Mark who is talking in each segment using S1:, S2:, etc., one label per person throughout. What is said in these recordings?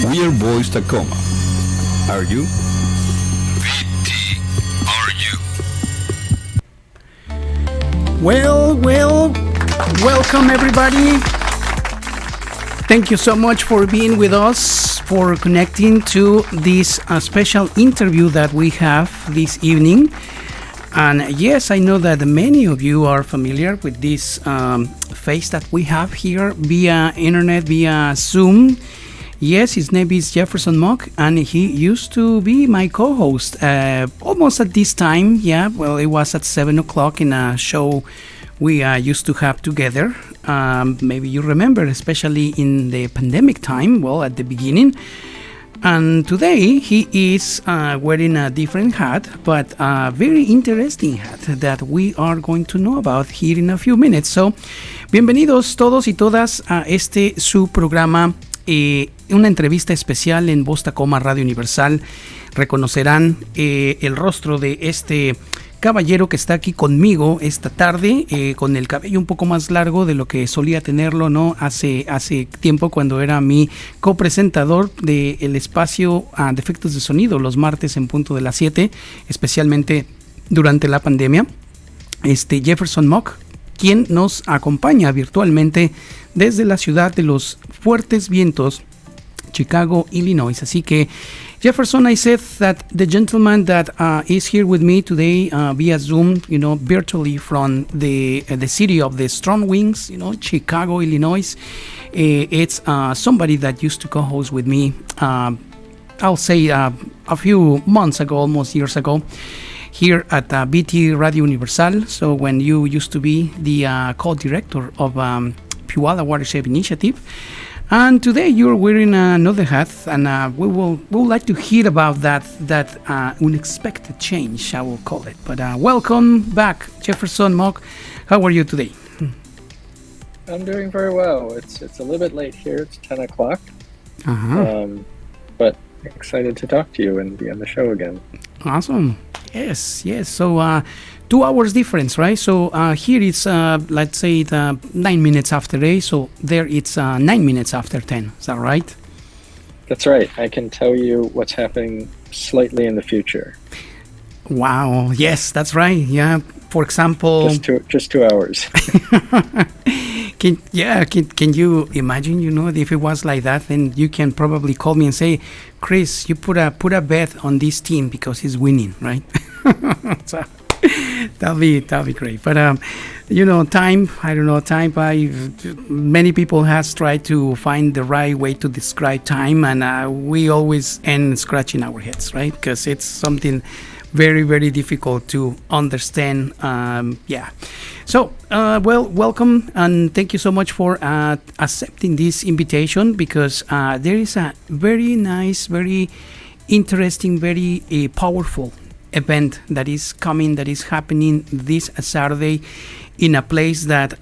S1: We're Boys Tacoma. Are you?
S2: Are you?
S3: Well, welcome everybody. Thank you so much for being with us, for connecting to this special interview that we have this evening. And yes, I know that many of you are familiar with this face that we have here via internet, via Zoom. Yes, his name is Jefferson Mok, and he used to be my co-host almost at this time. Yeah, well, it was at 7 o'clock in a show we used to have together. Maybe you remember, especially in the pandemic time, well, at the beginning. And today he is wearing a different hat, but a very interesting hat that we are going to know about here in a few minutes. So, bienvenidos todos y todas a su programa, una entrevista especial en Voz Tacoma Radio Universal. Reconocerán el rostro de este caballero que está aquí conmigo esta tarde, con el cabello un poco más largo de lo que solía tenerlo, ¿no? Hace tiempo, cuando era mi copresentador del espacio de efectos de sonido los martes en punto de las 7, especialmente durante la pandemia. Jefferson Mok, quien nos acompaña virtualmente desde la ciudad de los fuertes vientos, Chicago, Illinois. Así que Jefferson, I said that the gentleman that is here with me today via Zoom, virtually from the city of the strong winds, Chicago, Illinois. It's somebody that used to co-host with me, I'll say a few months ago, almost years ago, here at BT Radio Universal. So when you used to be the co-director of Puyallup Watershed Initiative. And today you're wearing another hat, and we would like to hear about that unexpected change, I will call it. But welcome back, Jefferson Mok. How are you today?
S4: I'm doing very well. It's a little bit late here. It's 10 o'clock. But excited to talk to you and be on the show again.
S3: Awesome. Yes. So 2 hours difference, right? So here it's, let's say, 9 minutes after 8. So there it's 9 minutes after 10. Is that right?
S4: That's right. I can tell you what's happening slightly in the future.
S3: Wow. Yes, that's right. Yeah. For example,
S4: just 2 hours.
S3: Can you imagine, if it was like that, then you can probably call me and say, Chris, you put a bet on this team because he's winning, right? So that'll be great. But time. Many people has tried to find the right way to describe time, and we always end scratching our heads, right? Because it's something very, very difficult to understand. So, welcome, and thank you so much for accepting this invitation, because there is a very nice, very interesting, very powerful event that is happening this Saturday in a place that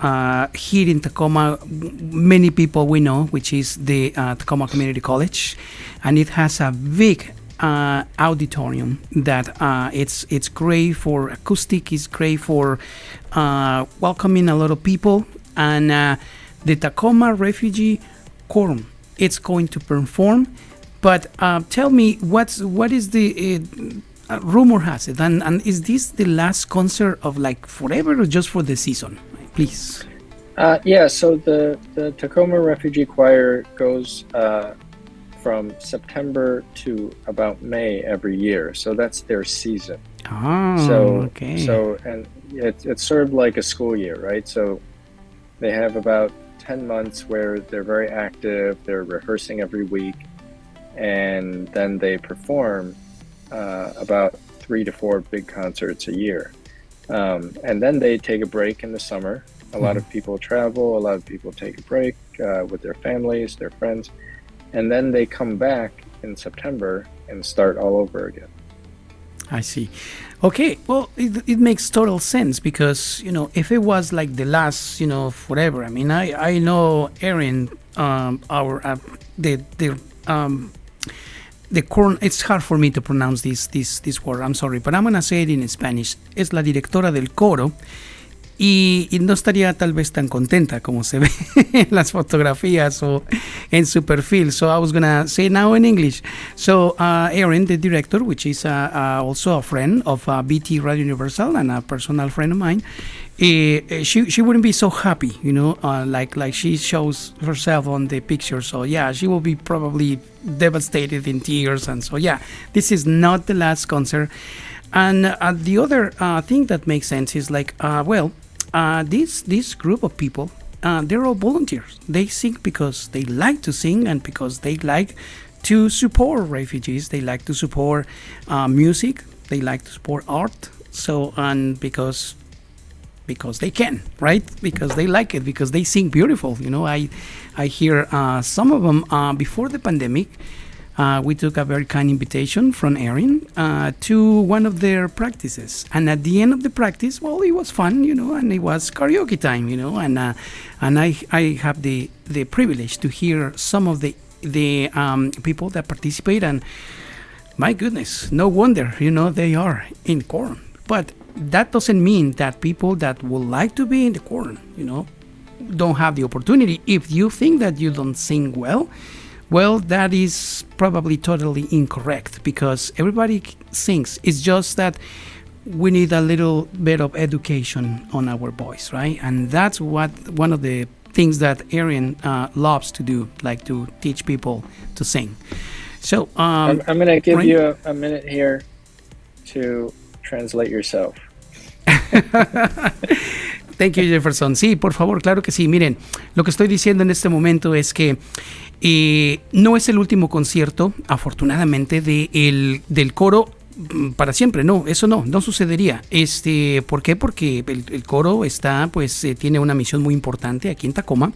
S3: here in Tacoma many people we know, which is the Tacoma Community College, and it has a big auditorium that it's great for acoustic, it's great for welcoming a lot of people, and the Tacoma Refugee Choir, it's going to perform. But tell me, what is the rumor has it, and is this the last concert of like forever or just for the season? Please.
S4: So the Tacoma Refugee Choir goes from September to about May every year, so that's their season.
S3: Okay.
S4: So and it's sort of like a school year, right? So they have about 10 months where they're very active, they're rehearsing every week, and then they perform about 3 to 4 big concerts a year. And then they take a break in the summer. A lot of people travel, a lot of people take a break with their families, their friends, and then they come back in September and start all over again.
S3: I see. Okay, well, it makes total sense, because, if it was like the last, forever, I mean, I know Erin, the corn, it's hard for me to pronounce this word, I'm sorry, but I'm going to say it in Spanish. Es la directora del coro y no estaría tal vez tan contenta como se ve en las fotografías o en su perfil. So I was gonna say now in English. So Erin, the director, which is also a friend of BT Radio Universal and a personal friend of mine, she wouldn't be so happy, like she shows herself on the picture. So yeah, she will be probably devastated in tears. And so yeah, this is not the last concert. And the other thing that makes sense is like, this group of people, they're all volunteers. They sing because they like to sing and because they like to support refugees. They like to support music. They like to support art. So, and because they can, right? Because they like it, because they sing beautiful. I hear some of them before the pandemic. We took a very kind invitation from Erin to one of their practices, and at the end of the practice, well, it was fun, and it was karaoke time, and I have the privilege to hear some of the people that participate, and my goodness, no wonder, they are in quorum. But that doesn't mean that people that would like to be in the quorum, don't have the opportunity. If you think that you don't sing well, that is probably totally incorrect, because everybody sings. It's just that we need a little bit of education on our voice, right? And that's one of the things that Erin loves to do, like to teach people to sing. So
S4: I'm going to give you a minute here to translate yourself.
S3: Thank you, Jefferson. Sí, por favor, claro que sí. Miren, lo que estoy diciendo en este momento es que no es el último concierto, afortunadamente, del coro para siempre. No, eso no sucedería. ¿Por qué? Porque el coro tiene una misión muy importante aquí en Tacoma,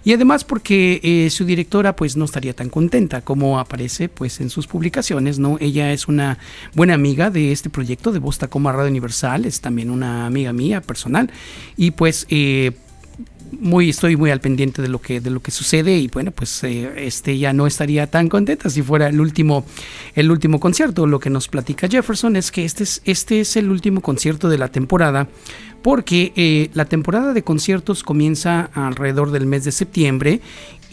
S3: y además porque su directora pues no estaría tan contenta como aparece pues en sus publicaciones, ¿no? Ella es una buena amiga de este proyecto de Voz Tacoma Radio Universal, es también una amiga mía personal, y pues estoy muy al pendiente de lo que sucede, y bueno, pues ya no estaría tan contenta si fuera el último concierto. Lo que nos platica Jefferson es que este es el último concierto de la temporada, porque la temporada de conciertos comienza alrededor del mes de septiembre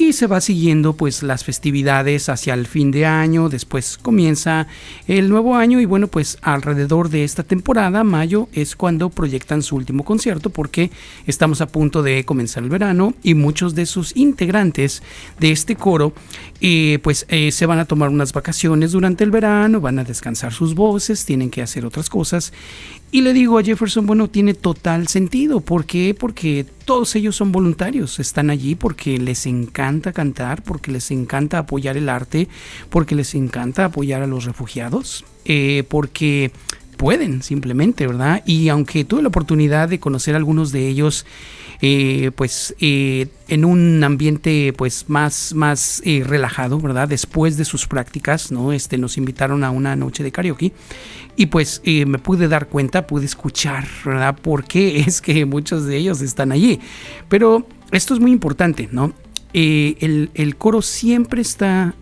S3: y se va siguiendo pues las festividades hacia el fin de año. Después comienza el nuevo año, y bueno, pues alrededor de esta temporada, mayo, es cuando proyectan su último concierto, porque estamos a punto de comenzar el verano y muchos de sus integrantes de este coro se van a tomar unas vacaciones durante el verano, van a descansar sus voces, tienen que hacer otras cosas. Y le digo a Jefferson, bueno, tiene total sentido. ¿Por qué? Porque todos ellos son voluntarios, están allí porque les encanta cantar, porque les encanta apoyar el arte, porque les encanta apoyar a los refugiados, porque pueden simplemente, ¿verdad? Y aunque tuve la oportunidad de conocer a algunos de ellos, en un ambiente pues más relajado, ¿verdad? Después de sus prácticas, ¿no? Nos invitaron a una noche de karaoke, y pues me pude dar cuenta, pude escuchar, ¿verdad? Por qué es que muchos de ellos están allí. Pero esto es muy importante, ¿no? El coro siempre está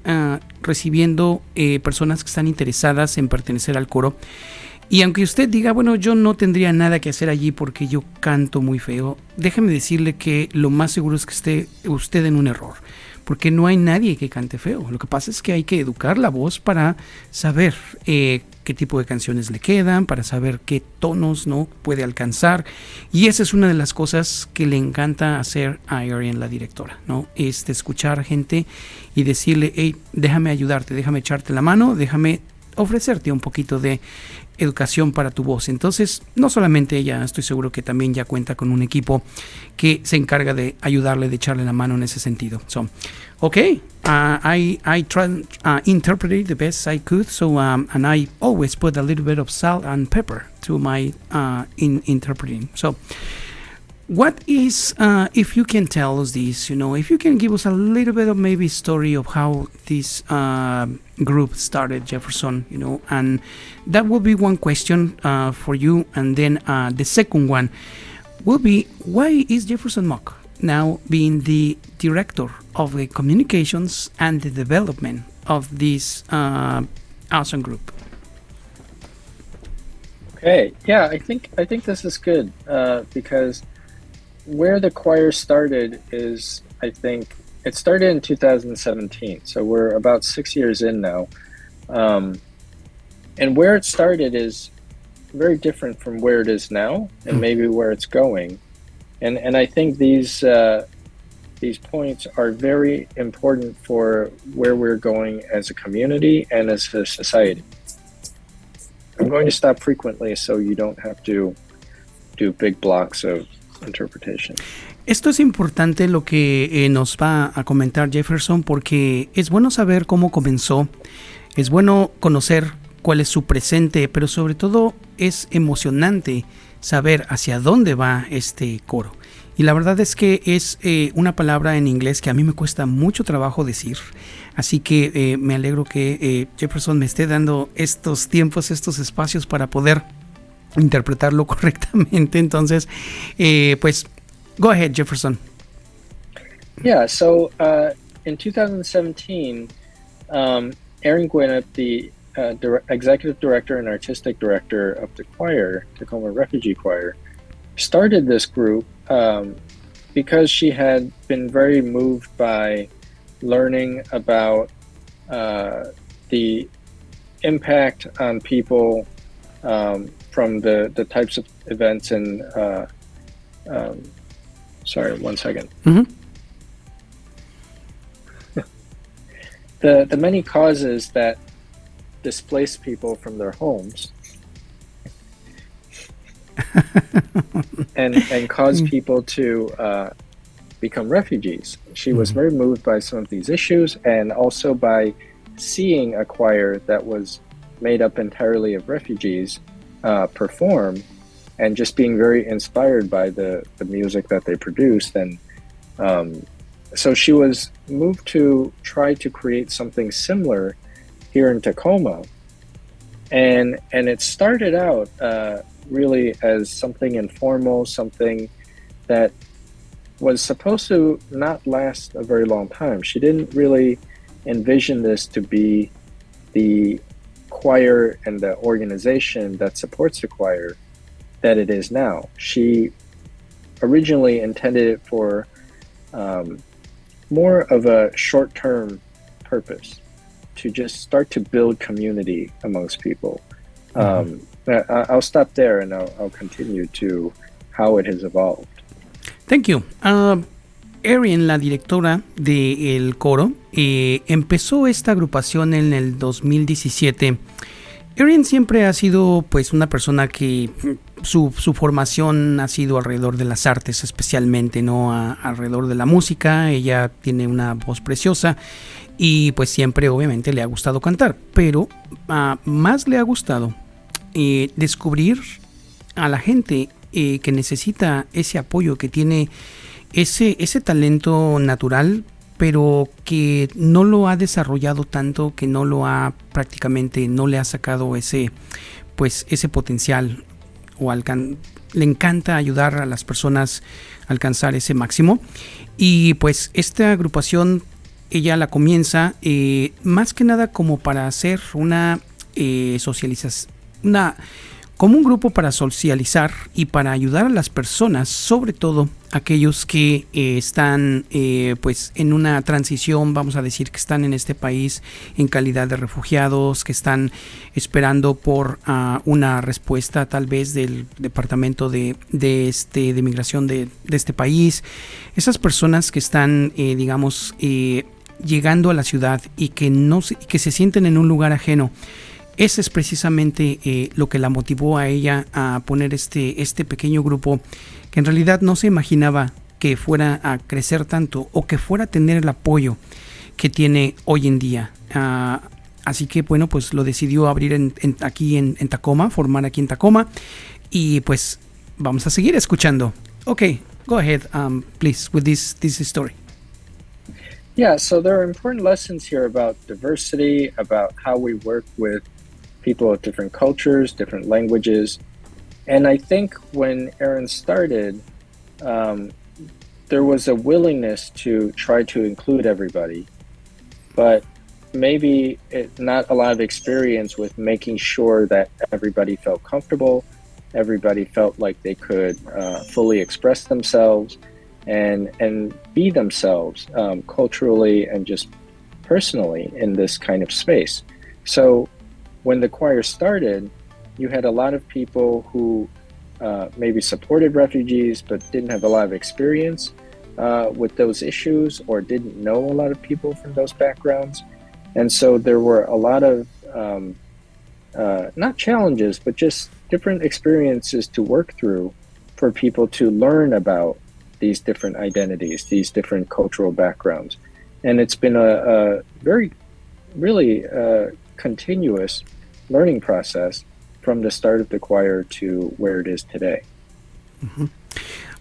S3: recibiendo personas que están interesadas en pertenecer al coro. Y aunque usted diga, bueno, yo no tendría nada que hacer allí porque yo canto muy feo, déjeme decirle que lo más seguro es que esté usted en un error, porque no hay nadie que cante feo. Lo que pasa es que hay que educar la voz para saber qué tipo de canciones le quedan, para saber qué tonos no puede alcanzar, y esa es una de las cosas que le encanta hacer a Erin, la directora, ¿no? Escuchar a gente y decirle, hey, déjame ayudarte, déjame echarte la mano, déjame ofrecerte un poquito de educación para tu voz. Entonces, no solamente ella, estoy seguro que también ya cuenta con un equipo que se encarga de ayudarle, de echarle la mano en ese sentido. So, okay, I tried interpret it the best I could. So, and I always put a little bit of salt and pepper to my interpreting. So, what is, if you can tell us this, if you can give us a little bit of maybe story of how this group started, Jefferson, and that will be one question for you. And then the second one will be, why is Jefferson Mok now being the director of the communications and the development of this awesome group?
S4: Okay, yeah, I think this is good because where the choir started is, I think it started in 2017, so we're about 6 years in now, um, and where it started is very different from where it is now, and maybe where it's going, and I think these points are very important for where we're going as a community and as a society. I'm going to stop frequently so you don't have to do big blocks of interpretation.
S3: Esto es importante lo que nos va a comentar Jefferson, porque es bueno saber cómo comenzó, es bueno conocer cuál es su presente, pero sobre todo es emocionante saber hacia dónde va este coro. Y la verdad es que es una palabra en inglés que a mí me cuesta mucho trabajo decir. Así que me alegro que Jefferson me esté dando estos tiempos, estos espacios para poder interpretarlo correctamente. Entonces, pues, go ahead, Jefferson.
S4: Yeah, so in 2017, Aaron Gwinnett, the executive director and artistic director of the choir, Tacoma Refugee Choir, started this group because she had been very moved by learning about the impact on people from the types of events and sorry, 1 second.
S3: Mm-hmm.
S4: The many causes that displace people from their homes and cause people to become refugees. She was very moved by some of these issues, and also by seeing a choir that was made up entirely of refugees perform, and just being very inspired by the music that they produced. And so she was moved to try to create something similar here in Tacoma. And it started out really as something informal, something that was supposed to not last a very long time. She didn't really envision this to be the choir and the organization that supports the choir that it is now. She originally intended it for more of a short-term purpose, to just start to build community amongst people. I'll stop there and I'll continue to how it has evolved.
S3: Thank you. Erin, la directora del coro, empezó esta agrupación en el 2017. Erin siempre ha sido pues una persona que su formación ha sido alrededor de las artes, especialmente, ¿no? Alrededor de la música. Ella tiene una voz preciosa y pues siempre obviamente le ha gustado cantar, pero más le ha gustado descubrir a la gente que necesita ese apoyo, que tiene ese talento natural, pero que no lo ha desarrollado tanto, que no lo ha prácticamente, no le ha sacado ese potencial, o le encanta ayudar a las personas a alcanzar ese máximo. Y pues esta agrupación ella la comienza más que nada como para hacer una socialización, como un grupo para socializar y para ayudar a las personas, sobre todo aquellos que están pues en una transición, vamos a decir que están en este país en calidad de refugiados, que están esperando por una respuesta tal vez del departamento de migración de este país. Esas personas que están digamos llegando a la ciudad y que se sienten en un lugar ajeno. Ese es precisamente lo que la motivó a ella a poner este pequeño grupo, que en realidad no se imaginaba que fuera a crecer tanto o que fuera a tener el apoyo que tiene hoy en día. Así que bueno, pues lo decidió abrir aquí en Tacoma, formar aquí en Tacoma, y pues vamos a seguir escuchando. Okay, go ahead, please, with this story.
S4: Yeah, so there are important lessons here about diversity, about how we work with people of different cultures, different languages. And I think when Aaron started, there was a willingness to try to include everybody. But maybe not a lot of experience with making sure that everybody felt comfortable, everybody felt like they could fully express themselves and be themselves culturally and just personally in this kind of space. So when the choir started, you had a lot of people who maybe supported refugees but didn't have a lot of experience with those issues or didn't know a lot of people from those backgrounds. And so there were a lot of not challenges, but just different experiences to work through for people to learn about these different identities, these different cultural backgrounds. And it's been a very, really continuous learning process from the start of the choir to where it is today.
S3: Uh-huh.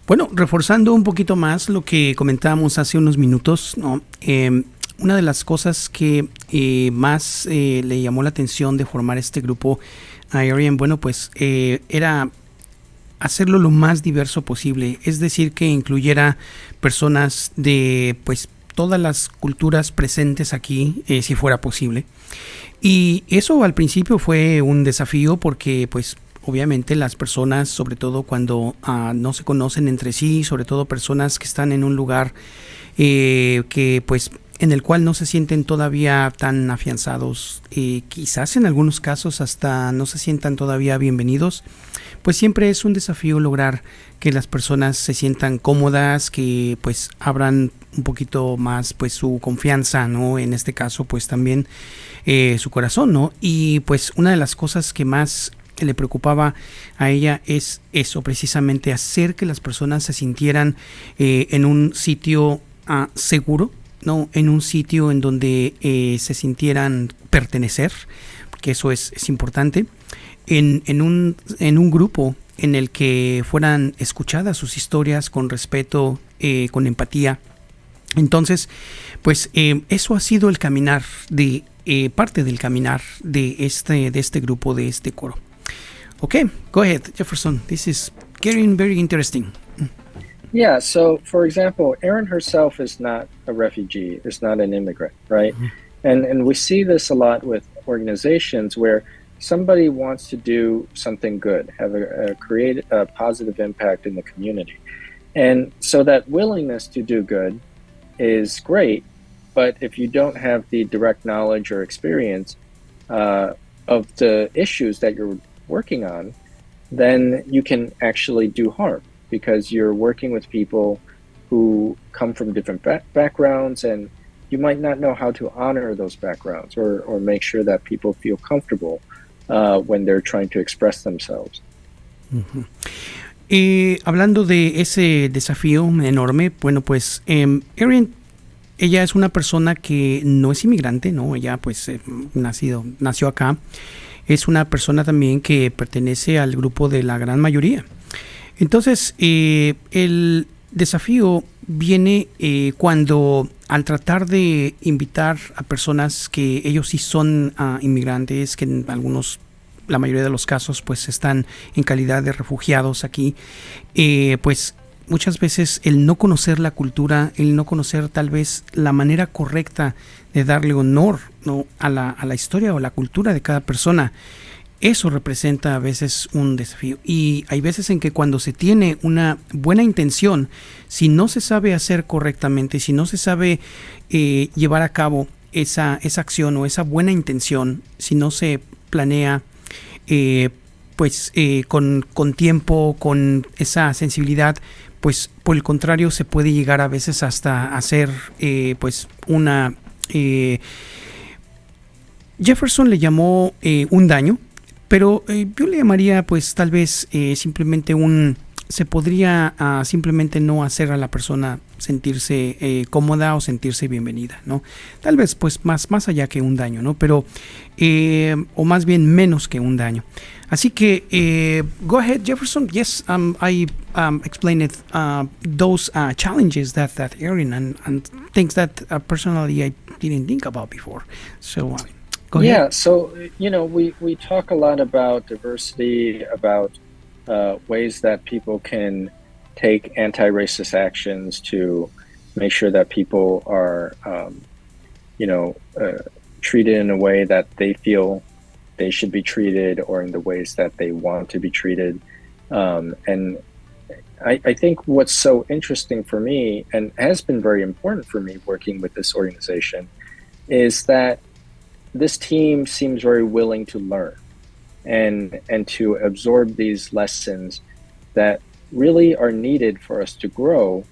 S3: Bueno, reforzando un poquito más lo que comentábamos hace unos minutos, ¿no? Una de las cosas que más le llamó la atención de formar este grupo a Arian, bueno, pues era hacerlo lo más diverso posible, es decir, que incluyera personas de pues todas las culturas presentes aquí, si fuera posible. Y eso al principio fue un desafío porque pues obviamente las personas, sobre todo cuando no se conocen entre sí, sobre todo personas que están en un lugar que pues en el cual no se sienten todavía tan afianzados, quizás en algunos casos hasta no se sientan todavía bienvenidos, pues siempre es un desafío lograr que las personas se sientan cómodas, que pues abran un poquito más pues su confianza, ¿no? En este caso pues también su corazón, ¿no? Y pues una de las cosas que más le preocupaba a ella es eso, precisamente hacer que las personas se sintieran en un sitio seguro, ¿no? En un sitio en donde se sintieran pertenecer, porque eso es importante, en un grupo en el que fueran escuchadas sus historias con respeto, con empatía. Entonces, pues eso ha sido el caminar de parte del caminar de este grupo, de este coro. Okay, go ahead, Jefferson. This is getting very interesting.
S4: Yeah, so for example, Erin herself is not a refugee, is not an immigrant, right? Mm-hmm. And we see this a lot with organizations where somebody wants to do something good, have create a positive impact in the community. And so that willingness to do good is great, but if you don't have the direct knowledge or experience of the issues that you're working on, then you can actually do harm because you're working with people who come from different backgrounds, and you might not know how to honor those backgrounds or make sure that people feel comfortable when they're trying to express themselves.
S3: Uh-huh. Hablando de ese desafío enorme, bueno, pues Erin, ella es una persona que no es inmigrante, ¿no? Ella pues nació acá. Es una persona también que pertenece al grupo de la gran mayoría. Entonces, el desafío viene cuando al tratar de invitar a personas que ellos sí son inmigrantes, que en la mayoría de los casos, pues están en calidad de refugiados aquí, pues muchas veces el no conocer la cultura, el no conocer tal vez la manera correcta de darle honor, ¿no? a la historia o la cultura de cada persona, eso representa a veces un desafío. Y hay veces en que cuando se tiene una buena intención, si no se sabe hacer correctamente, si no se sabe llevar a cabo esa acción o esa buena intención, si no se planea con tiempo, con esa sensibilidad, pues por el contrario se puede llegar a veces hasta hacer una... Jefferson le llamó un daño, pero yo le llamaría pues tal vez simplemente se podría simplemente no hacer a la persona sentirse cómoda o sentirse bienvenida, ¿no? Tal vez pues más allá que un daño, ¿no? Pero o más bien menos que un daño. Así que go ahead, Jefferson. Yes, I explained those challenges that Erin and things that personally I didn't think about before. So go ahead.
S4: Yeah, so we talk a lot about diversity, about ways that people can take anti-racist actions to make sure that people are, treated in a way that they feel they should be treated, or in the ways that they want to be treated. And I think what's so interesting for me, and has been very important for me working with this organization, is that this team seems very willing to learn and to absorb these lessons that really are needed for us to grow,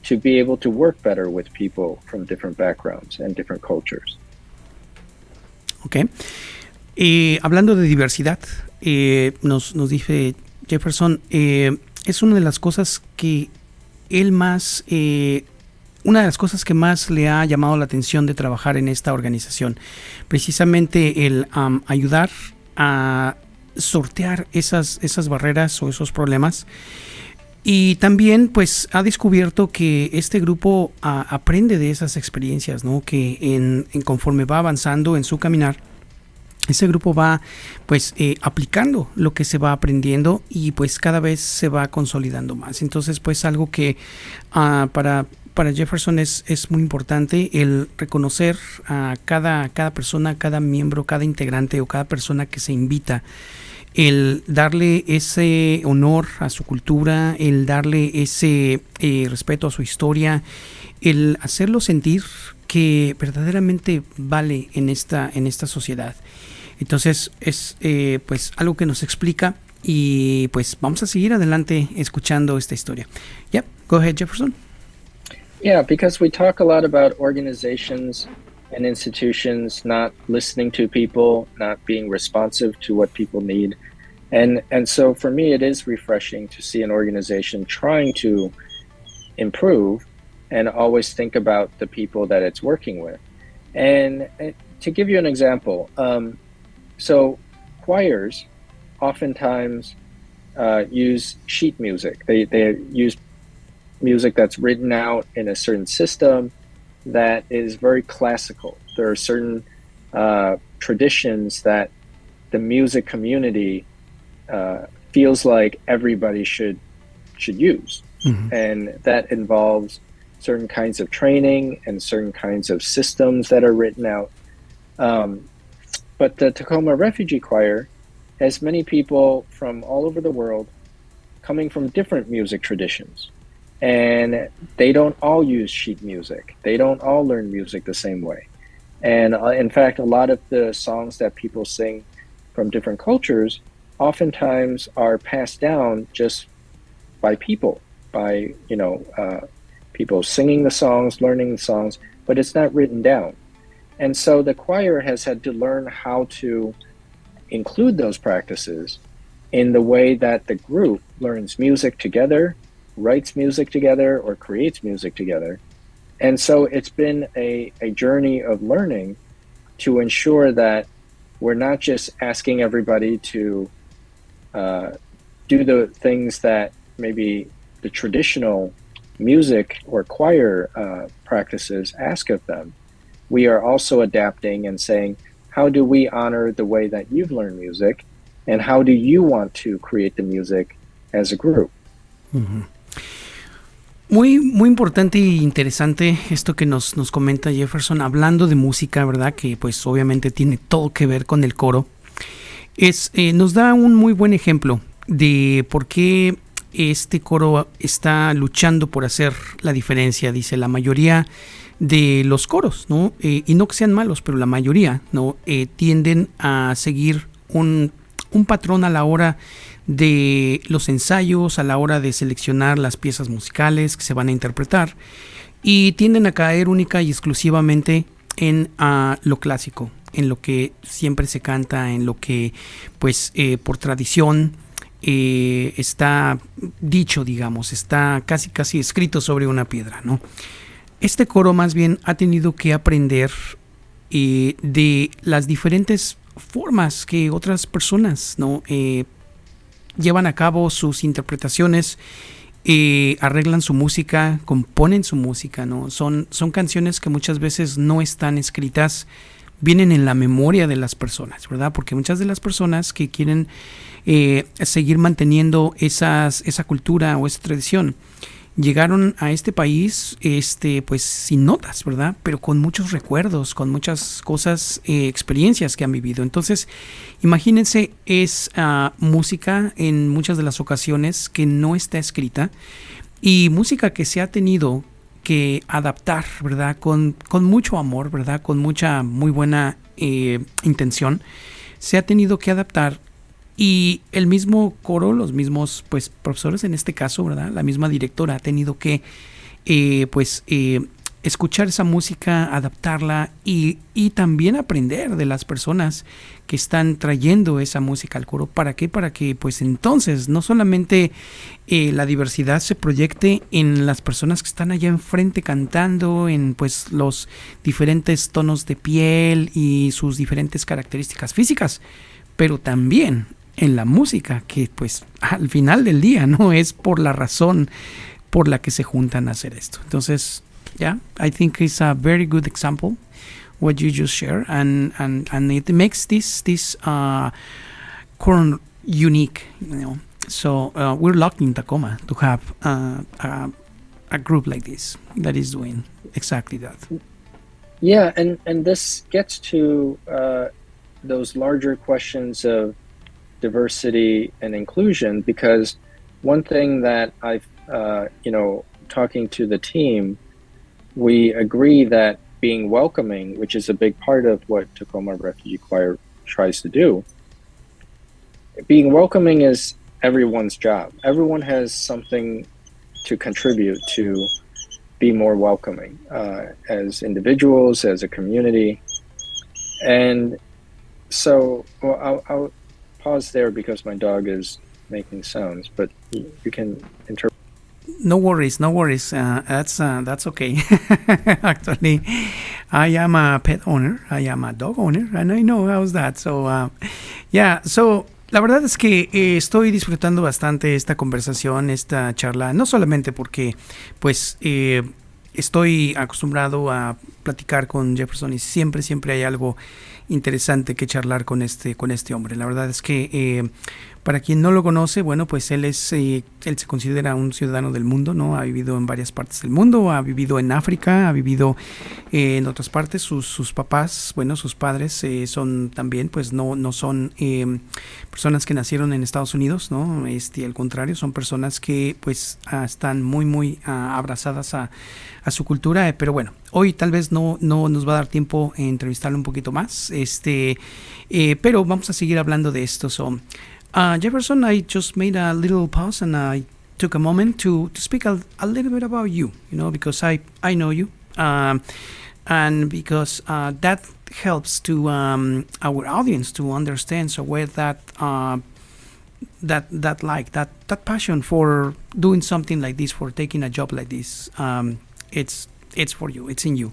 S4: to be able to work better with people from different backgrounds and different cultures.
S3: Okay. Hablando de diversidad, nos dice Jefferson, es una de las cosas que él más, una de las cosas que más le ha llamado la atención de trabajar en esta organización, precisamente el ayudar a sortear esas barreras o esos problemas. Y también pues ha descubierto que este grupo aprende de esas experiencias, ¿no? Que en conforme va avanzando en su caminar, ese grupo va pues aplicando lo que se va aprendiendo y pues cada vez se va consolidando más. Entonces pues algo que para Jefferson es muy importante el reconocer a cada persona, cada miembro, cada integrante o cada persona que se invita, el darle ese honor a su cultura, el darle ese respeto a su historia, el hacerlo sentir que verdaderamente vale en esta sociedad. Entonces es pues algo que nos explica, y pues vamos a seguir adelante escuchando esta historia. Yeah, go ahead, Jefferson.
S4: Yeah, because we talk a lot about organizations and institutions not listening to people, not being responsive to what people need. And so for me, it is refreshing to see an organization trying to improve and always think about the people that it's working with. And to give you an example, so choirs oftentimes use sheet music. They use music that's written out in a certain system that is very classical. There are certain traditions that the music community feels like everybody should use. Mm-hmm. And that involves certain kinds of training and certain kinds of systems that are written out. But the Tacoma Refugee Choir has many people from all over the world coming from different music traditions. And they don't all use sheet music. They don't all learn music the same way. And in fact, a lot of the songs that people sing from different cultures oftentimes are passed down just by people, by, people singing the songs, learning the songs, but it's not written down. And so the choir has had to learn how to include those practices in the way that the group learns music together, writes music together, or creates music together. And so it's been a journey of learning to ensure that we're not just asking everybody to do the things that maybe the traditional music or choir practices ask of them. We are also adapting and saying, how do we honor the way that you've learned music, and how do you want to create the music as a group?
S3: Mm-hmm. Muy, muy importante e interesante esto que nos comenta Jefferson, hablando de música, ¿verdad? Que pues obviamente tiene todo que ver con el coro. Nos da un muy buen ejemplo de por qué este coro está luchando por hacer la diferencia. Dice, la mayoría de los coros, ¿no? Y no que sean malos, pero la mayoría, ¿no? Tienden a seguir un patrón a la hora de los ensayos, a la hora de seleccionar las piezas musicales que se van a interpretar, y tienden a caer única y exclusivamente en lo clásico, en lo que siempre se canta, en lo que pues por tradición está dicho, digamos, está casi escrito sobre una piedra, ¿no? Este coro más bien ha tenido que aprender de las diferentes formas que otras personas, ¿no? Llevan a cabo sus interpretaciones, arreglan su música, componen su música, ¿no? Son canciones que muchas veces no están escritas, vienen en la memoria de las personas, ¿verdad? Porque muchas de las personas que quieren seguir manteniendo esa cultura o esa tradición llegaron a este país, pues sin notas, ¿verdad? Pero con muchos recuerdos, con muchas cosas, experiencias que han vivido. Entonces, imagínense, es música en muchas de las ocasiones que no está escrita y música que se ha tenido que adaptar, ¿verdad? Con mucho amor, ¿verdad? Con mucha, muy buena intención. Se ha tenido que adaptar y el mismo coro, los mismos pues profesores en este caso, ¿verdad? La misma directora ha tenido que escuchar esa música, adaptarla y también aprender de las personas que están trayendo esa música al coro. ¿Para qué? Para que pues entonces no solamente la diversidad se proyecte en las personas que están allá enfrente cantando, en pues los diferentes tonos de piel y sus diferentes características físicas, pero también en la música, que pues al final del día no es por la razón por la que se juntan a hacer esto. Entonces, yeah, I think it's a very good example what you just share, and it makes this corn unique, you know. So we're lucky in Tacoma to have a group like this that is doing exactly that.
S4: Yeah, and this gets to those larger questions of diversity and inclusion, because one thing that I've talking to the team, we agree that being welcoming, which is a big part of what Tacoma Refugee Choir tries to do, being welcoming is everyone's job. Everyone has something to contribute to be more welcoming, as individuals, as a community. And so, well, I'll pause there because my dog is making sounds, but you can interpret.
S3: No worries, no worries. That's okay. Actually, I am a pet owner. I am a dog owner, and I know how's that. So, yeah. So, la verdad es que estoy disfrutando bastante esta conversación, esta charla, no solamente porque, pues, estoy acostumbrado a platicar con Jefferson y siempre hay algo interesante que charlar con este hombre. La verdad es que para quien no lo conoce, bueno, pues él se considera un ciudadano del mundo, ¿no? Ha vivido en varias partes del mundo, ha vivido en África, ha vivido en otras partes. Sus papás, bueno, sus padres son también, pues no son personas que nacieron en Estados Unidos, ¿no? Al contrario, son personas que pues están muy abrazadas a su cultura, pero bueno, hoy tal vez no nos va a dar tiempo en entrevistarlo un poquito más, pero vamos a seguir hablando de esto. So, Jefferson, I just made a little pause and I took a moment to speak a little bit about you, because I know you, and because that helps to our audience to understand so where that passion for doing something like this, for taking a job like this, it's for you, it's in you.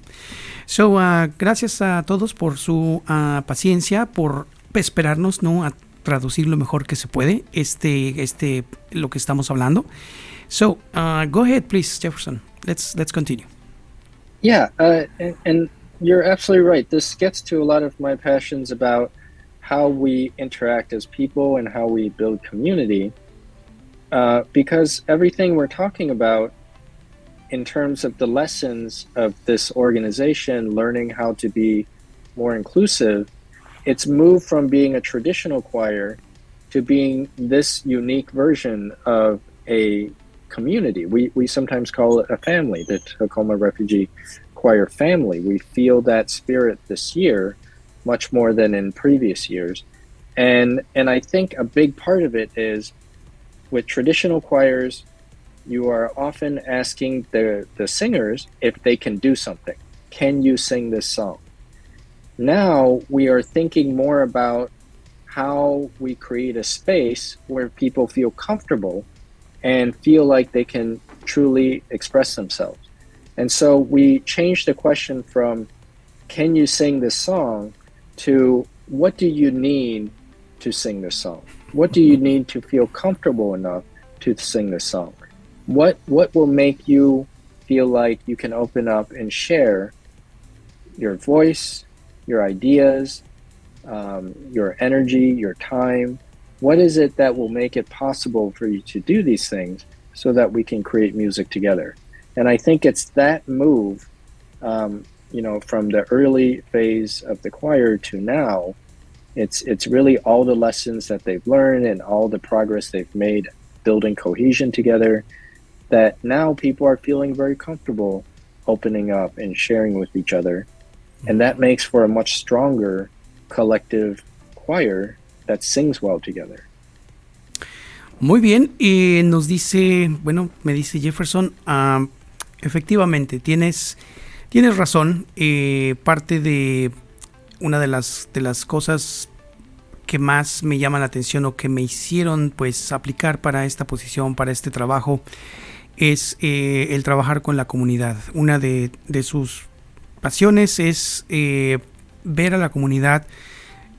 S3: So, gracias a todos por su paciencia, por esperarnos, ¿no? A traducir lo mejor que se puede lo que estamos hablando. So, go ahead, please, Jefferson. Let's continue.
S4: Yeah, and you're absolutely right. This gets to a lot of my passions about how we interact as people and how we build community, because everything we're talking about in terms of the lessons of this organization, learning how to be more inclusive, it's moved from being a traditional choir to being this unique version of a community. We sometimes call it a family, the Tacoma Refugee Choir family. We feel that spirit this year much more than in previous years. And I think a big part of it is with traditional choirs, you are often asking the singers if they can do something. Can you sing this song? Now we are thinking more about how we create a space where people feel comfortable and feel like they can truly express themselves. And so we changed the question from, can you sing this song, to what do you need to sing this song? What do you need to feel comfortable enough to sing this song? What will make you feel like you can open up and share your voice, your ideas, your energy, your time? What is it that will make it possible for you to do these things so that we can create music together. And I think it's that move, from the early phase of the choir to now. It's really all the lessons that they've learned and all the progress they've made building cohesion together, that now people are feeling very comfortable opening up and sharing with each other. And that makes for a much stronger collective choir that sings well together.
S3: Muy bien, nos dice, me dice Jefferson, efectivamente, tienes razón. Parte de una de las cosas que más me llaman la atención o que me hicieron pues aplicar para esta posición, para este trabajo, es el trabajar con la comunidad. Una de sus pasiones es ver a la comunidad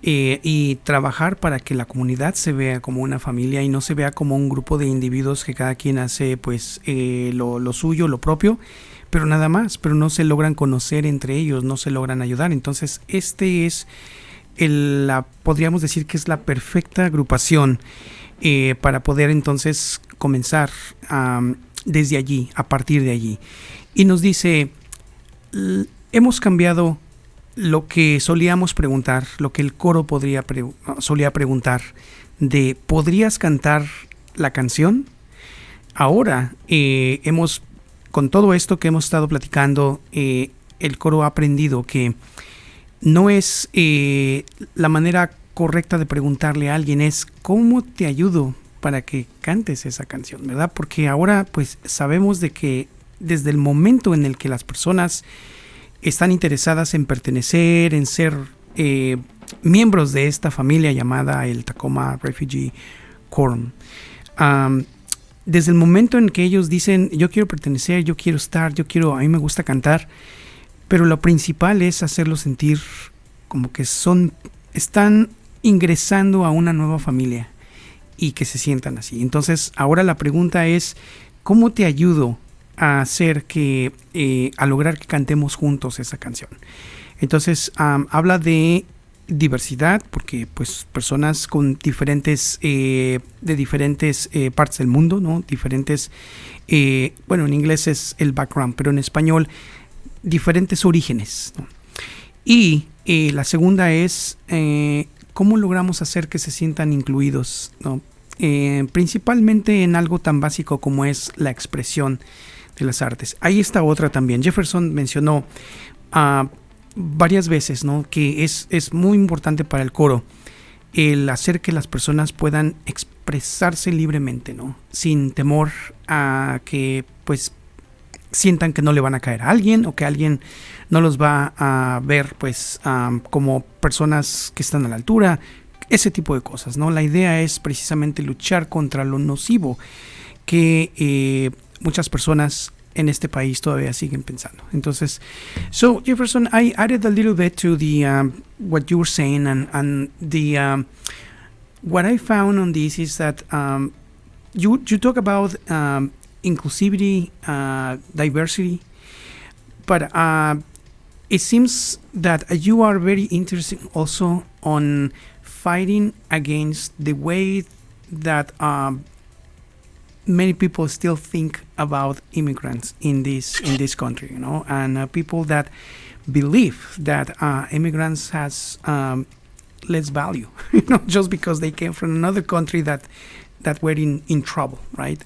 S3: y trabajar para que la comunidad se vea como una familia y no se vea como un grupo de individuos que cada quien hace pues lo suyo, lo propio, pero nada más, pero no se logran conocer entre ellos, no se logran ayudar. Entonces este es podríamos decir que es la perfecta agrupación para poder entonces comenzar desde allí, a partir de allí. Y nos dice, hemos cambiado lo que solíamos preguntar, lo que el coro solía preguntar, de ¿podrías cantar la canción? Ahora con todo esto que hemos estado platicando, el coro ha aprendido que no es la manera correcta de preguntarle a alguien, es ¿cómo te ayudo para que cantes esa canción? ¿Verdad? Porque ahora pues sabemos de que desde el momento en el que las personas están interesadas en pertenecer, en ser miembros de esta familia llamada el Tacoma Refugee Choir, desde el momento en que ellos dicen yo quiero pertenecer, yo quiero estar, a mí me gusta cantar, pero lo principal es hacerlos sentir como que están ingresando a una nueva familia y que se sientan así. Entonces ahora la pregunta es, ¿cómo te ayudo a hacer a lograr que cantemos juntos esa canción? Entonces habla de diversidad, porque pues personas con diferentes de diferentes partes del mundo, ¿no? Diferentes, en inglés es el background, pero en español diferentes orígenes, ¿no? Y la segunda es cómo logramos hacer que se sientan incluidos, ¿no? Principalmente en algo tan básico como es la expresión de las artes. Ahí está otra también. Jefferson mencionó varias veces, ¿no?, que es muy importante para el coro el hacer que las personas puedan expresarse libremente, ¿no?, sin temor a que pues sientan que no le van a caer a alguien o que alguien no los va a ver pues como personas que están a la altura, ese tipo de cosas, ¿no? La idea es precisamente luchar contra lo nocivo que muchas personas en este país todavía siguen pensando. Entonces, so Jefferson, I added a little bit to the what you were saying, and the what I found on this is that you talk about inclusivity, diversity, but it seems that you are very interested also on fighting against the way that many people still think about immigrants in this country, you know, and people that believe that immigrants has less value, you know, just because they came from another country that were in trouble, right?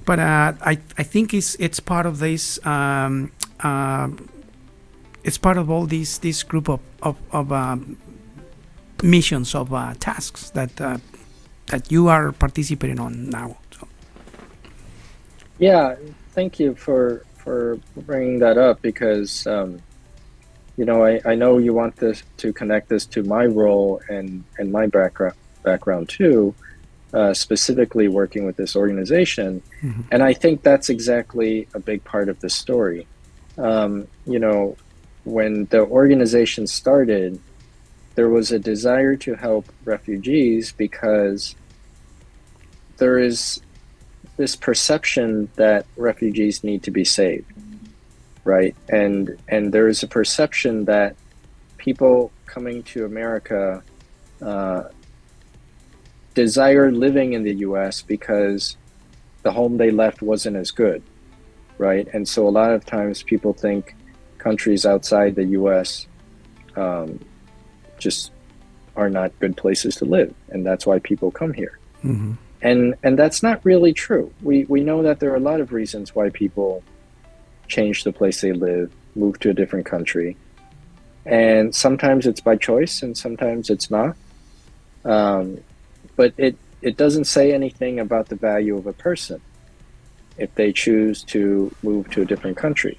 S3: But I think it's part of this. It's part of all this group of missions, of tasks that you are participating on now. So.
S4: Yeah, thank you for bringing that up, because I know you want this to connect this to my role and my background too. Specifically working with this organization. Mm-hmm. And I think that's exactly a big part of the story. When the organization started, there was a desire to help refugees because there is this perception that refugees need to be saved, right? And there is a perception that people coming to America desire living in the U.S. because the home they left wasn't as good, right? And so a lot of times people think countries outside the U.S. Just are not good places to live, and that's why people come here.
S3: Mm-hmm.
S4: And that's not really true. We know that there are a lot of reasons why people change the place they live, move to a different country, and sometimes it's by choice and sometimes it's not. But it doesn't say anything about the value of a person if they choose to move to a different country.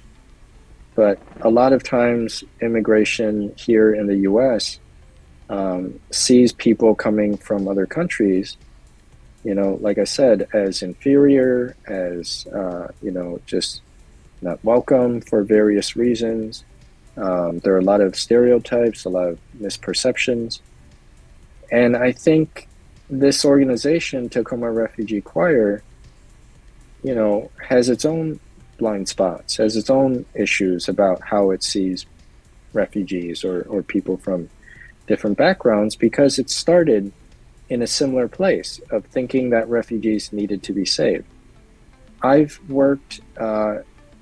S4: But a lot of times immigration here in the U.S. Sees people coming from other countries, like I said, as inferior, as, just not welcome for various reasons. There are a lot of stereotypes, a lot of misperceptions. And I think this organization, Tacoma Refugee Choir, has its own blind spots, has its own issues about how it sees refugees or people from different backgrounds, because it started in a similar place of thinking that refugees needed to be saved. I've worked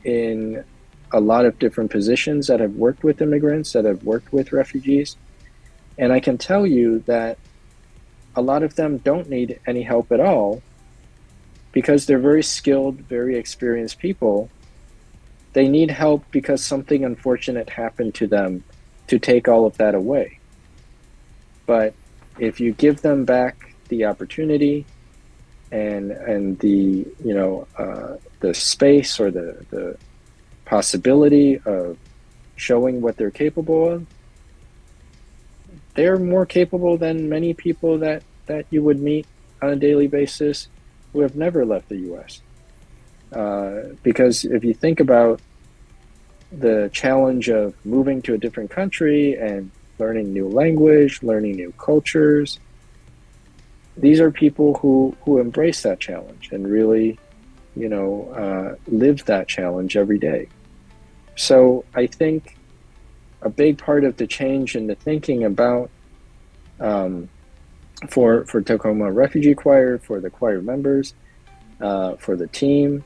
S4: in a lot of different positions that have worked with immigrants, that have worked with refugees, and I can tell you that a lot of them don't need any help at all because they're very skilled, very experienced people. They need help because something unfortunate happened to them to take all of that away. But if you give them back the opportunity and the the space or the possibility of showing what they're capable of, they're more capable than many people that you would meet on a daily basis who have never left the U.S. Because if you think about the challenge of moving to a different country and learning new language, learning new cultures, these are people who embrace that challenge and really, live that challenge every day. So I think a big part of the change in the thinking about for Tacoma Refugee Choir, for the choir members, for the team,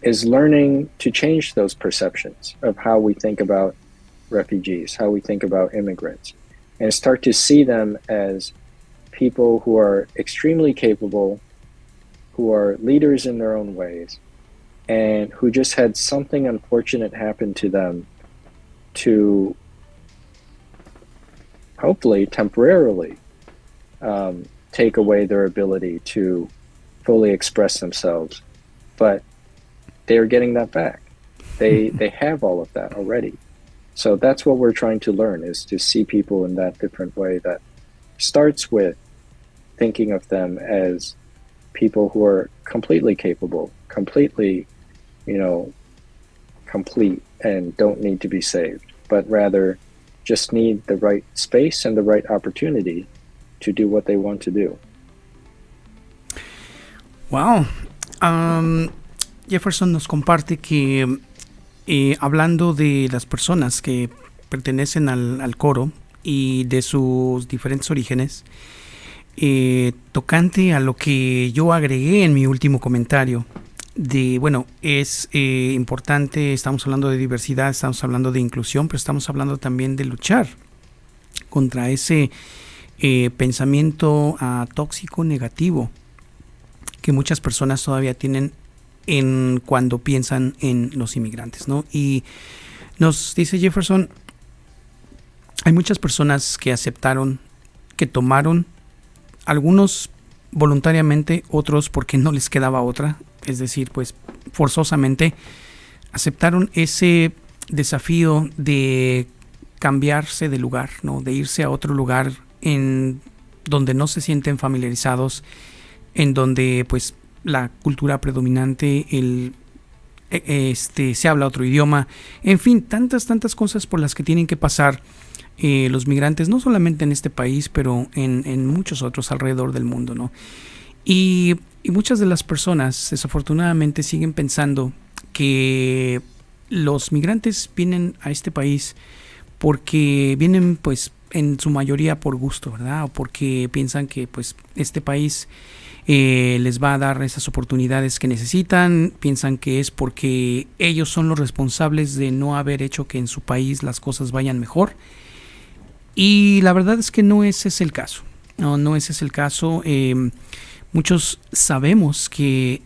S4: is learning to change those perceptions of how we think about refugees, how we think about immigrants, and start to see them as people who are extremely capable, who are leaders in their own ways, and who just had something unfortunate happen to them to hopefully temporarily take away their ability to fully express themselves. But they're getting that back. They have all of that already. So that's what we're trying to learn, is to see people in that different way that starts with thinking of them as people who are completely capable, completely, complete, and don't need to be saved, but rather just need the right space and the right opportunity to do what they want to do.
S3: Wow. Jefferson nos comparte que hablando de las personas que pertenecen al coro y de sus diferentes orígenes, tocante a lo que yo agregué en mi último comentario, es importante, estamos hablando de diversidad, estamos hablando de inclusión, pero estamos hablando también de luchar contra ese pensamiento tóxico, negativo, que muchas personas todavía tienen cuando piensan en los inmigrantes, ¿no? Y nos dice Jefferson, hay muchas personas que aceptaron, que tomaron, algunos voluntariamente, otros porque no les quedaba otra, es decir, pues forzosamente aceptaron ese desafío de cambiarse de lugar, ¿no? De irse a otro lugar en donde no se sienten familiarizados, en donde pues la cultura predominante, se habla otro idioma, en fin, tantas cosas por las que tienen que pasar los migrantes, no solamente en este país, pero en muchos otros alrededor del mundo, ¿no? Y muchas de las personas desafortunadamente siguen pensando que los migrantes vienen a este país porque vienen pues en su mayoría por gusto, ¿verdad? O porque piensan que pues este país les va a dar esas oportunidades que necesitan, piensan que es porque ellos son los responsables de no haber hecho que en su país las cosas vayan mejor. Y la verdad es que no ese es el caso. No ese es el caso. Muchos sabemos que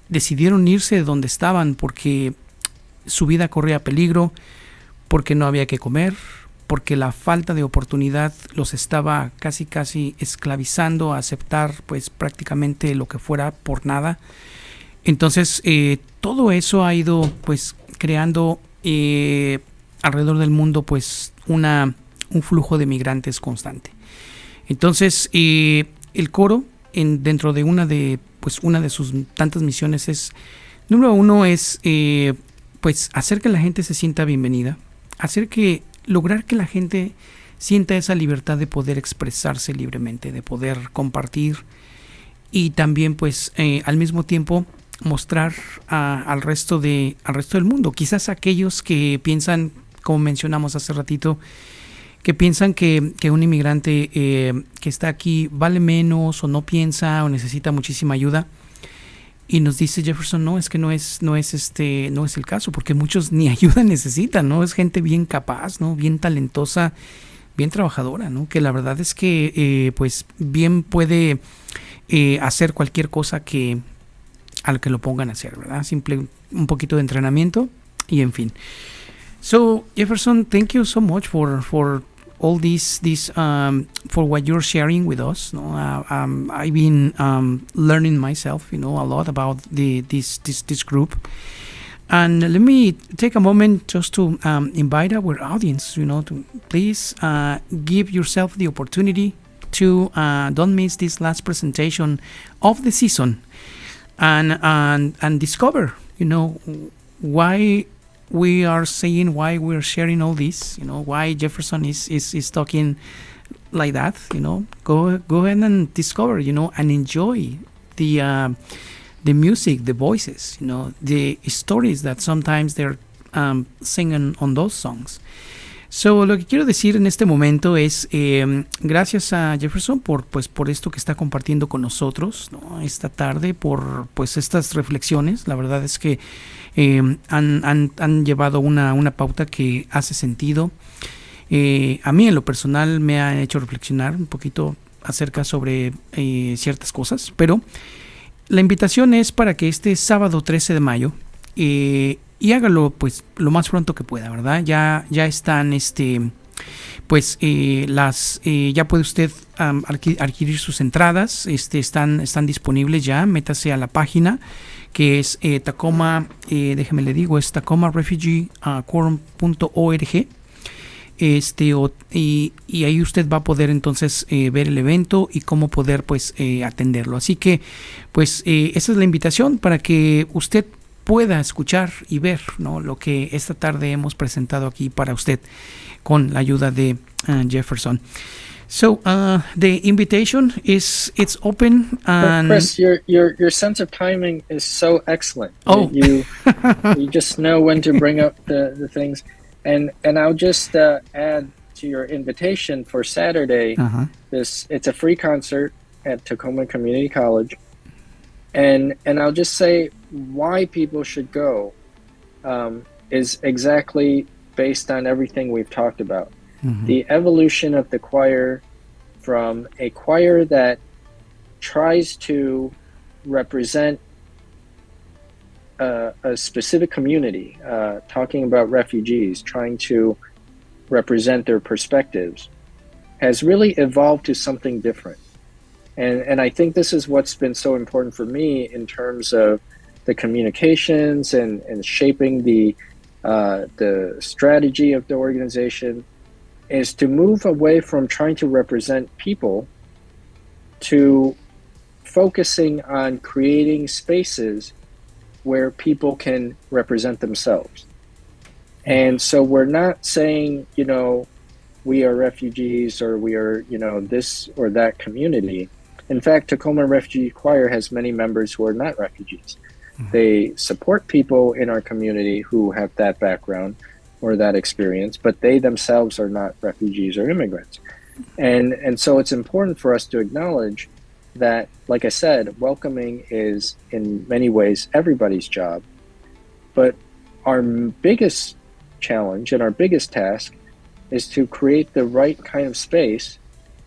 S3: decidieron irse de donde estaban porque su vida corría peligro, porque no había que comer, porque la falta de oportunidad los estaba casi esclavizando a aceptar pues prácticamente lo que fuera por nada. Entonces todo eso ha ido pues creando alrededor del mundo pues un flujo de migrantes constante. Entonces el coro dentro de una de sus tantas misiones es, número uno es pues hacer que la gente se sienta bienvenida, lograr que la gente sienta esa libertad de poder expresarse libremente, de poder compartir, y también pues al mismo tiempo mostrar al resto del mundo, quizás aquellos que piensan, como mencionamos hace ratito, que piensan que un inmigrante que está aquí vale menos o no piensa o necesita muchísima ayuda. Y nos dice Jefferson, no, es que no es el caso, porque muchos ni ayuda necesitan, ¿no? Es gente bien capaz, ¿no? Bien talentosa, bien trabajadora, ¿no? Que la verdad es que pues bien puede hacer cualquier cosa al que lo pongan a hacer, ¿verdad? Un poquito de entrenamiento y en fin. So Jefferson, thank you so much for all this for what you're sharing with us. No? I've been learning myself, a lot about this group. And let me take a moment just to invite our audience, to please give yourself the opportunity to don't miss this last presentation of the season, and discover, why we are saying, why we're sharing all this, why Jefferson is talking like that. Go ahead and discover, and enjoy the music, the voices, the stories that sometimes they're singing on those songs. So, lo que quiero decir en este momento es gracias a Jefferson por esto que está compartiendo con nosotros, ¿no? Esta tarde, por pues estas reflexiones. La verdad es que han llevado una pauta que hace sentido. A mí en lo personal me ha hecho reflexionar un poquito acerca sobre ciertas cosas, pero la invitación es para que este sábado 13 de mayo y hágalo pues lo más pronto que pueda, ¿verdad? Ya están ya puede usted adquirir sus entradas, están disponibles ya. Métase a la página que es Tacoma, déjeme le digo, es Tacoma Refugee Choir.org. Y ahí usted va a poder entonces ver el evento y cómo poder pues atenderlo. Así que pues esa es la invitación para que usted pueda escuchar y ver, ¿no?, lo que esta tarde hemos presentado aquí para usted con la ayuda de Jefferson. So the invitation it's open. And
S4: Chris, your sense of timing is so excellent.
S3: Oh,
S4: you just know when to bring up the things, and I'll just add to your invitation for Saturday. It's a free concert at Tacoma Community College, and I'll just say why people should go is exactly based on everything we've talked about. The evolution of the choir from a choir that tries to represent a specific community, talking about refugees, trying to represent their perspectives, has really evolved to something different. And I think this is what's been so important for me in terms of the communications and shaping the strategy of the organization, is to move away from trying to represent people to focusing on creating spaces where people can represent themselves. And so we're not saying, we are refugees or we are, this or that community. In fact, Tacoma Refugee Choir has many members who are not refugees. They support people in our community who have that background, or that experience, but they themselves are not refugees or immigrants. And so it's important for us to acknowledge that, like I said, welcoming is in many ways everybody's job. But our biggest challenge and our biggest task is to create the right kind of space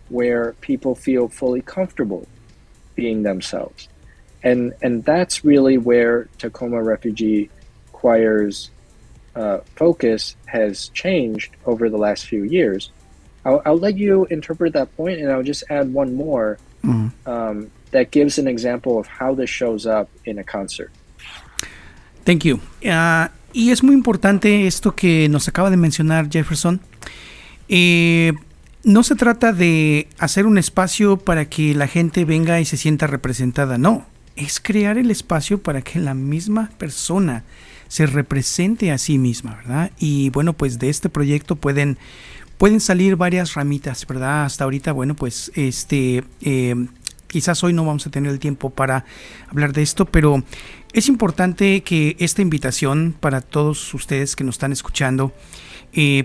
S4: where people feel fully comfortable being themselves. And that's really where Tacoma Refugee Choir's focus has changed over the last few years. I'll let you interpret that point, and I'll just add one more that gives an example of how this shows up in a concert.
S3: Thank you. Y es muy importante esto que nos acaba de mencionar Jefferson. No se trata de hacer un espacio para que la gente venga y se sienta representada, no. Es crear el espacio para que la misma persona se represente a sí misma, ¿verdad? Y bueno, pues de este proyecto pueden salir varias ramitas, ¿verdad? Hasta ahorita, bueno, pues quizás hoy no vamos a tener el tiempo para hablar de esto, pero es importante que esta invitación para todos ustedes que nos están escuchando,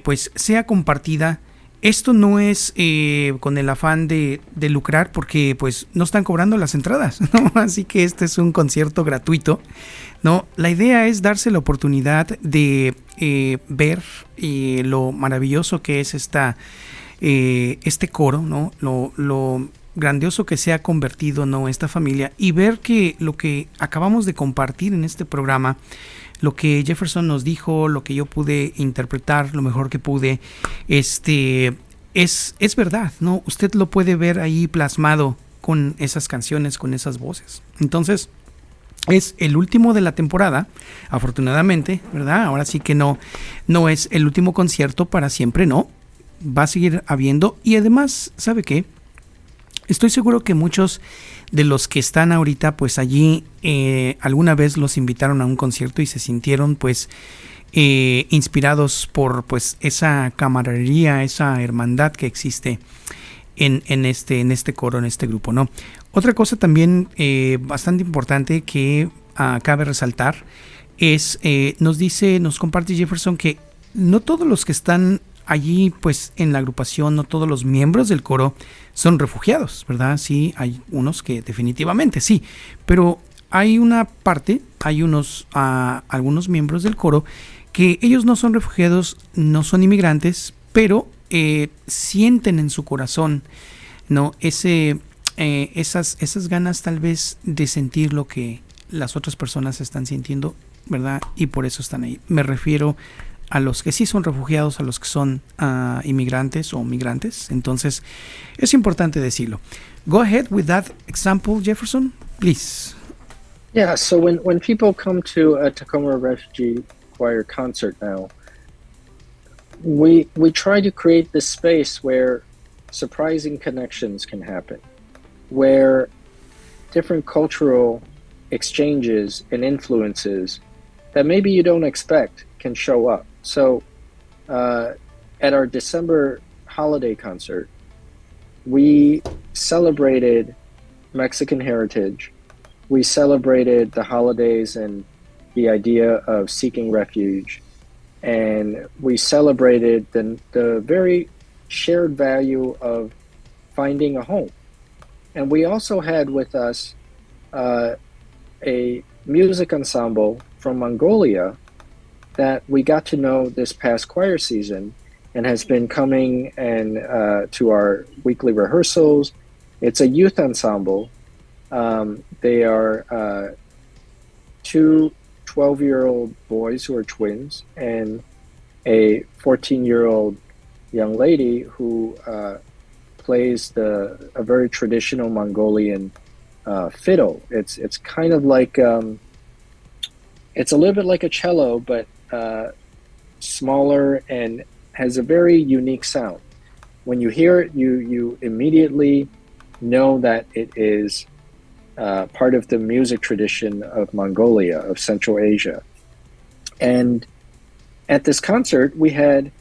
S3: pues sea compartida. Esto no es con el afán de lucrar, porque pues no están cobrando las entradas, ¿no? Así que este es un concierto gratuito, ¿no? La idea es darse la oportunidad de ver lo maravilloso que es este coro, ¿no? Lo grandioso que se ha convertido, ¿no?, esta familia, y ver que lo que acabamos de compartir en este programa, lo que Jefferson nos dijo, lo que yo pude interpretar lo mejor que pude, es verdad, ¿no? Usted lo puede ver ahí plasmado con esas canciones, con esas voces. Entonces, es el último de la temporada, afortunadamente, ¿verdad? Ahora sí que no es el último concierto para siempre, no. Va a seguir habiendo, y además, ¿sabe qué? Estoy seguro que muchos de los que están ahorita pues allí alguna vez los invitaron a un concierto y se sintieron pues inspirados por pues esa camaradería, esa hermandad que existe en este coro, en este grupo, ¿no? Otra cosa también bastante importante que cabe resaltar es, nos comparte Jefferson que no todos los que están allí pues en la agrupación, no todos los miembros del coro son refugiados, ¿verdad? Sí, hay unos que definitivamente sí, pero hay una parte, hay algunos miembros del coro que ellos no son refugiados, no son inmigrantes, pero sienten en su corazón, ¿no?, esas ganas tal vez de sentir lo que las otras personas están sintiendo, ¿verdad? Y por eso están ahí. Me refiero a los que sí son refugiados, a los que son inmigrantes o migrantes. Entonces, es importante decirlo. Go ahead with that example, Jefferson, please.
S4: Yeah, so when people come to a Tacoma Refugee Choir concert now, we try to create this space where surprising connections can happen, where different cultural exchanges and influences that maybe you don't expect can show up. So at our December holiday concert, we celebrated Mexican heritage. We celebrated the holidays and the idea of seeking refuge. And we celebrated the very shared value of finding a home. And we also had with us a music ensemble from Mongolia that we got to know this past choir season and has been coming and to our weekly rehearsals. It's a youth ensemble. They are two 12-year-old boys who are twins and a 14-year-old young lady who plays a very traditional Mongolian fiddle. It's kind of like it's a little bit like a cello, but smaller and has a very unique sound. When you hear it, you immediately know that it is part of the music tradition of Mongolia, of Central Asia. And at this concert, we had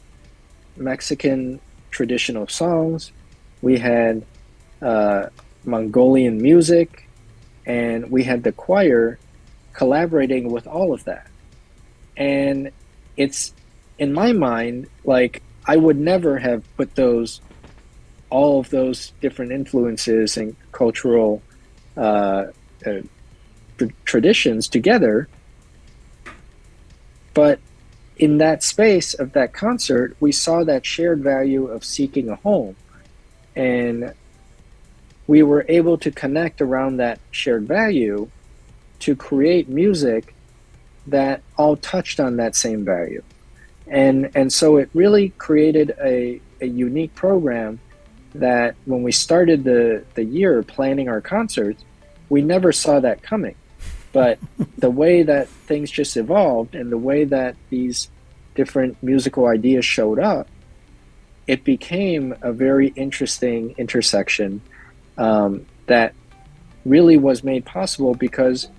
S4: Mexican traditional songs, we had Mongolian music, and we had the choir collaborating with all of that. And it's in my mind, like I would never have put all of those different influences and cultural traditions together. But in that space of that concert, we saw that shared value of seeking a home. And we were able to connect around that shared value to create music that all touched on that same value. And so it really created a unique program that when we started the year planning our concerts, we never saw that coming. But the way that things just evolved and the way that these different musical ideas showed up, it became a very interesting intersection that really was made possible because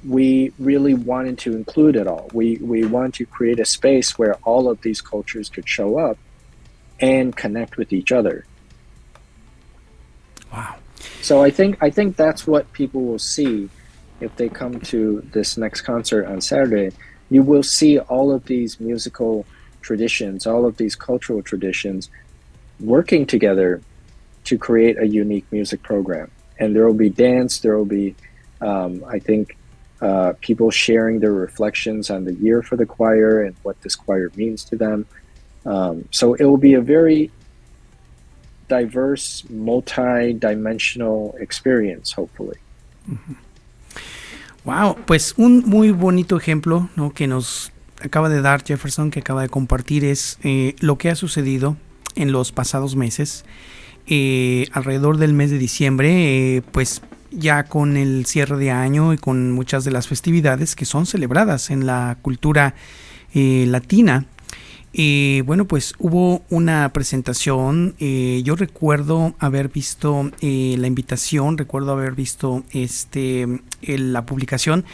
S4: we really wanted to include it all. We wanted to create a space where all of these cultures could show up and connect with each other.
S3: Wow.
S4: So I think that's what people will see if they come to this next concert on Saturday. You will see all of these musical traditions, all of these cultural traditions working together to create a unique music program. And there will be dance, there will be, I think, people sharing their reflections on the year for the choir and what this choir means to them. So it will be a very diverse, multi-dimensional experience, hopefully.
S3: Mm-hmm. Wow, pues un muy bonito ejemplo, ¿no?, que nos acaba de dar Jefferson, que acaba de compartir, es lo que ha sucedido en los pasados meses, alrededor del mes de diciembre, pues ya con el cierre de año y con muchas de las festividades que son celebradas en la cultura latina. Bueno, pues hubo una presentación. Yo recuerdo haber visto la invitación, recuerdo haber visto la publicación,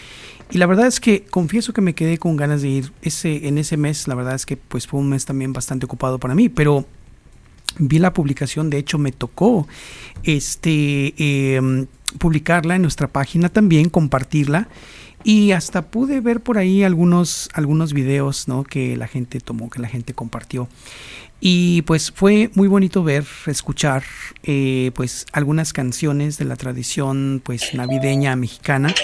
S3: y la verdad es que confieso que me quedé con ganas de ir en ese mes. La verdad es que pues fue un mes también bastante ocupado para mí, pero vi la publicación. De hecho, me tocó publicarla en nuestra página también, compartirla. Y hasta pude ver por ahí algunos videos, ¿no?, que la gente tomó, que la gente compartió. Y pues fue muy bonito escuchar pues algunas canciones de la tradición pues navideña mexicana.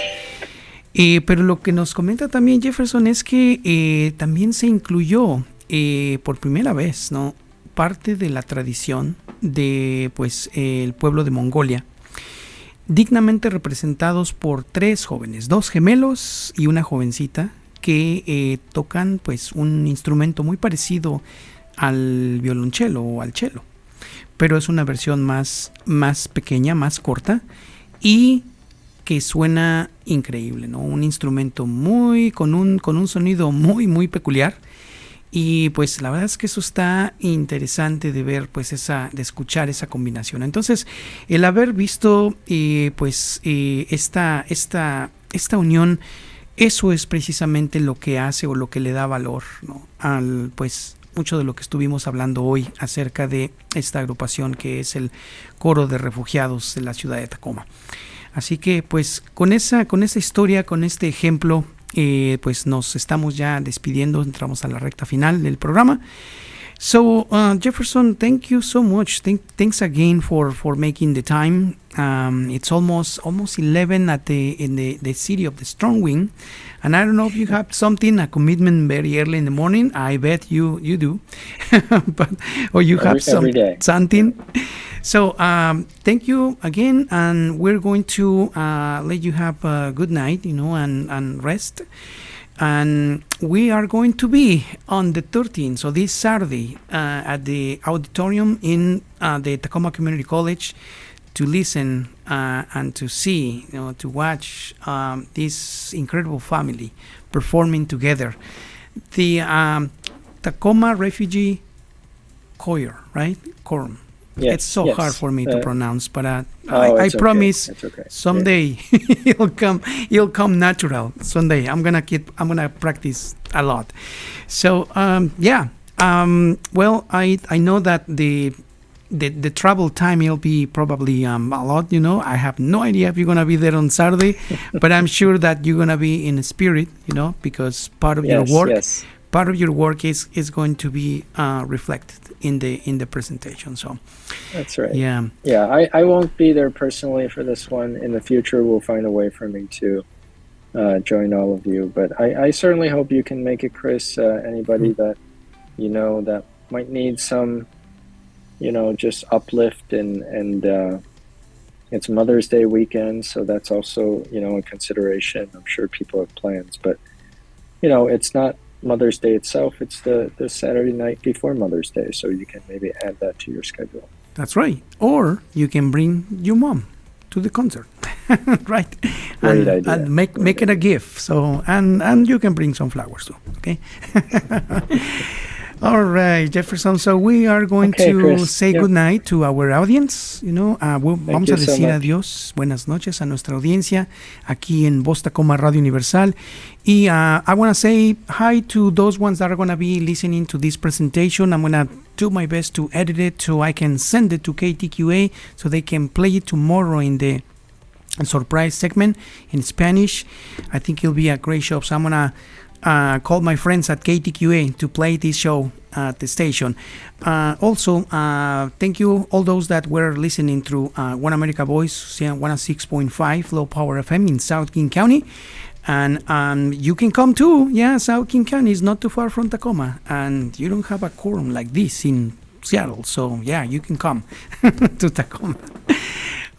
S3: Pero lo que nos comenta también Jefferson es que también se incluyó por primera vez, ¿no?, parte de la tradición de pues el pueblo de Mongolia, dignamente representados por 3 jóvenes, 2 gemelos y una jovencita, que tocan pues un instrumento muy parecido al violonchelo o al cello, pero es una versión más pequeña, más corta, y que suena increíble, ¿no? Un instrumento con un sonido muy peculiar. Y pues la verdad es que eso está interesante de ver, pues de escuchar esa combinación. Entonces, el haber visto pues esta unión, eso es precisamente lo que hace o lo que le da valor, ¿no?, al pues mucho de lo que estuvimos hablando hoy acerca de esta agrupación que es el Coro de Refugiados de la ciudad de Tacoma. Así que pues con esa historia, con este ejemplo, pues nos estamos ya despidiendo, entramos a la recta final del programa. So Jefferson, thank you so much. Thanks again for making the time. It's almost 11 in the city of the Strong Wind, and I don't know if you have a commitment very early in the morning. I bet you do, but or you have something. So thank you again, and we're going to let you have a good night, and rest. And we are going to be on the 13th, so this Saturday, at the auditorium in the Tacoma Community College, to listen and to see, to watch this incredible family performing together. The Tacoma Refugee Choir, right? Chorum.
S4: Yes,
S3: it's so hard for me to pronounce, but I
S4: okay.
S3: promise
S4: okay.
S3: someday it'll come natural. Someday I'm gonna practice a lot. So well, I know that the travel time will be probably a lot. I have no idea if you're gonna be there on Saturday, but I'm sure that you're gonna be in spirit. Because part of your work.
S4: Yes.
S3: part of your work is going to be reflected in the presentation. So
S4: that's right.
S3: Yeah.
S4: I won't be there personally for this one. In the future, we'll find a way for me to join all of you. But I certainly hope you can make it, Chris. Anybody that you know that might need some, just uplift and it's Mother's Day weekend, so that's also, a consideration. I'm sure people have plans, but it's not Mother's Day itself. It's the Saturday night before Mother's Day, so you can maybe add that to your schedule.
S3: That's right. Or you can bring your mom to the concert, right?
S4: Great idea.
S3: And make it a gift. So and you can bring some flowers too. Okay. All right, Jefferson. So we are going to
S4: Chris.
S3: say goodnight to our audience. Vamos a decir adiós, buenas noches a nuestra audiencia aquí en Tacoma Radio Universal. Y I want to say hi to those ones that are going to be listening to this presentation. I'm going to do my best to edit it so I can send it to KTQA so they can play it tomorrow in the surprise segment in Spanish. I think it'll be a great show. So I'm going to call my friends at KTQA to play this show at the station. Also, thank you all those that were listening through One America Voice 106.5 Low Power FM in South King County. And you can come too. Yeah, South King County is not too far from Tacoma. And you don't have a quorum like this in Seattle. So, yeah, you can come to Tacoma.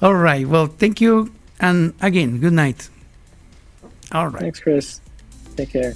S3: All right. Well, thank you. And again, good night. All right.
S4: Thanks, Chris. Take care.